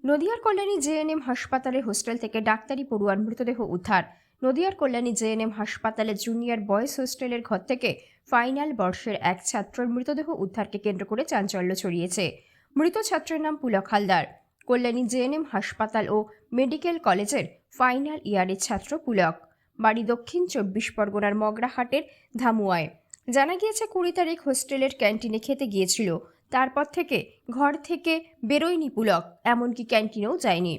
নদিয়ার কল্যাণী জেএনএম হাসপাতালে হোস্টেল থেকে ডাক্তারি পড়ুয়ার মৃতদেহ উদ্ধার। নদিয়ার কল্যাণী জেএনএম হাসপাতালে জুনিয়র বয়েজ হোস্টেলের ঘর থেকে ফাইনাল বর্ষের এক ছাত্রের মৃতদেহ উদ্ধারকে কেন্দ্র করে চাঞ্চল্য ছড়িয়েছে। মৃত ছাত্রের নাম পুলক হালদার। কল্যাণী জেএনএম হাসপাতাল ও মেডিকেল কলেজের ফাইনাল ইয়ারের ছাত্র পুলক। বাড়ি দক্ষিণ 24 পরগনার মগরাহাটের ধামুয়ায়। জানা গিয়েছে 20 তারিখ হোস্টেলের ক্যান্টিনে খেতে গিয়েছিল। তারপর থেকে ঘর থেকে বেরোয়নি পুলক, এমনকি ক্যান্টিনেও যায়নি।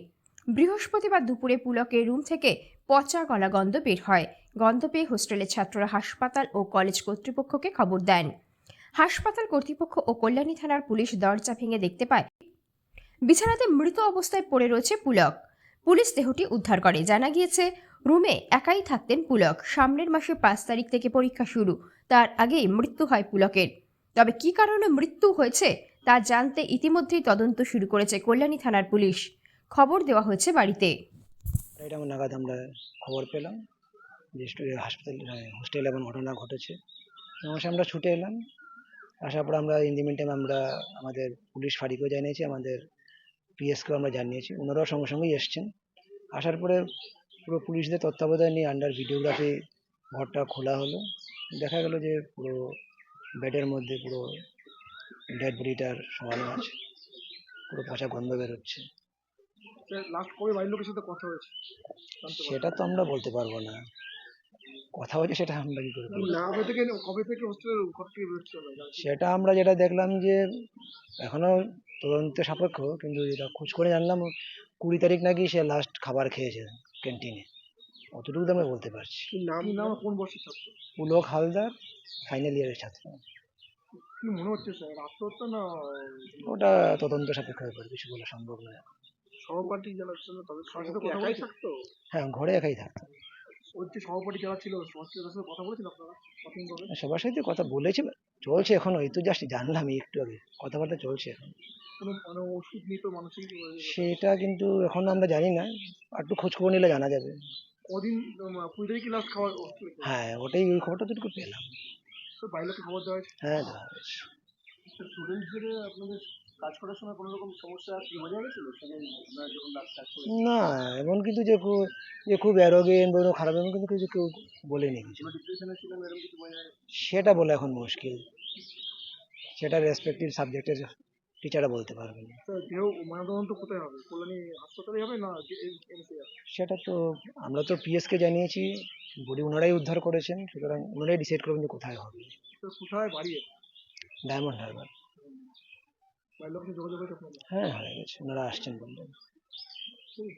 বৃহস্পতিবার দুপুরে পুলকের রুম থেকে পচা গলা গন্ধ বের হয়। গন্ধ পেয়ে হোস্টেলের ছাত্ররা হাসপাতাল ও কলেজ কর্তৃপক্ষকে খবর দেন। হাসপাতাল কর্তৃপক্ষ ও কল্যাণী থানার পুলিশ দরজা ভেঙে দেখতে পায় বিছানাতে মৃত অবস্থায় পড়ে রয়েছে পুলক। পুলিশ দেহটি উদ্ধার করে। জানা গিয়েছে রুমে একাই থাকতেন পুলক। সামনের মাসে 5 তারিখ থেকে পরীক্ষা শুরু, তার আগেই মৃত্যু হয় পুলকের। তবে কী কারণে মৃত্যু হয়েছে তা জানতে ইতিমধ্যেই তদন্ত শুরু করেছে কল্যাণী থানার পুলিশ। খবর দেওয়া হয়েছে বাড়িতে। এটা নাগাদ আমরা খবর পেলাম যে হোস্টেলে এমন ঘটনা ঘটেছে। আমরা ছুটে এলাম। আসার পর আমরা ইন দি মিন টাইম আমরা আমাদের পুলিশ ফাঁড়িকেও জানিয়েছি, আমাদের পিএসকেও আমরা জানিয়েছি। ওনারাও সঙ্গে সঙ্গেই এসছেন। আসার পরে পুরো পুলিশদের তত্ত্বাবধান নিয়ে আন্ডার ভিডিওগ্রাফি ঘরটা খোলা হলো। দেখা গেল যে পুরো বেডের মধ্যে পুরো ডেড বডিটার সমানো আছে, পুরো পচা গন্ধ বেরোচ্ছে। লাস্ট কবে বাড়ির লোকের সাথে কথা হয়েছে সেটা তো আমরা বলতে পারবো না, কথা হয়েছে সেটা আমরা কি করে বলবো? কবে থেকে হোস্টেলের ঘর থেকে বেরোচ্ছিল? সেটা আমরা যেটা দেখলাম যে এখনো তদন্ত সাপেক্ষ, কিন্তু যেটা খোঁজ করে জানলাম 20 তারিখ নাকি সে লাস্ট খাবার খেয়েছে ক্যান্টিনে। অতটুকু তো আমরা বলতে পারছি। নাম কোন বর্ষের ছাত্র? পুলক হালদার, ফাইনাল ইয়ারের ছাত্র। কি মনে হচ্ছে স্যার, আত্মহত্যা না? ওটা তদন্ত সাপেক্ষ ব্যাপার, কিছু বলা সম্ভব নয়। সহপাঠী যারা ছিল তাদের সাথে কথা বলে থাকতো? হ্যাঁ, ঘরে একাই থাকতো। ওই যে সহপাঠী যারা ছিল হোস্টেলের সাথে কথা বলেছিল আপনারা প্রাথমিকভাবে? সবার সাথে কথা বলেছে, চলছে এখনো। এই তো জাস্ট জানলাম একটু আগে, কথাবার্তা চলছে এখন। কোনো মানে ওষুধ নিত মানসিক? সেটা কিন্তু এখন আমরা জানি না, একটু খোঁজ খবর নিলে জানা যাবে। কদিন 20 তারিখে লাস্ট খাওয়া হোস্টেলে? হ্যাঁ, ওটাই, ওই খবরটা তো একটু পেলাম। তো বাইরে খবর দেওয়া হয়েছে? হ্যাঁ, দেওয়া হয়েছে। স্টুডেন্ট হিসেবে আপনাদের কাজ করার সময় কোনো রকম সমস্যা কি বোঝা গেছিল সেখানে যখন কাজ করে? না, এমন কিন্তু যে খুব অ্যারোগেন্ট বা খারাপ, এমন কিন্তু কিছু কেউ বলেনি কিছু। ডিপ্রেশনে ছিলেন এরকম কিছু বোঝা যায়? সেটা বলা এখন মুশকিল, সেটা রেসপেক্টিভ সাবজেক্টের টিচাররা বলতে পারবেন। দেহ ময়নাতদন্ত কোথায় হবে? কল্যাণী হাসপাতালে হবে না সেটা তো আমরা তো পিএসকে জানিয়েছি, বডি ওনারাই উদ্ধার করেছেন, সুতরাং ওনারাই ডিসাইড করবেন যে কোথায় হবে। কোথায় বাড়ি? ডায়মন্ড হারবার। বাড়ির লোকের সাথে যোগাযোগ হয়েছে আপনাদের? হ্যাঁ, হয়ে গেছে, ওনারা আসছেন বললেন। ঠিক।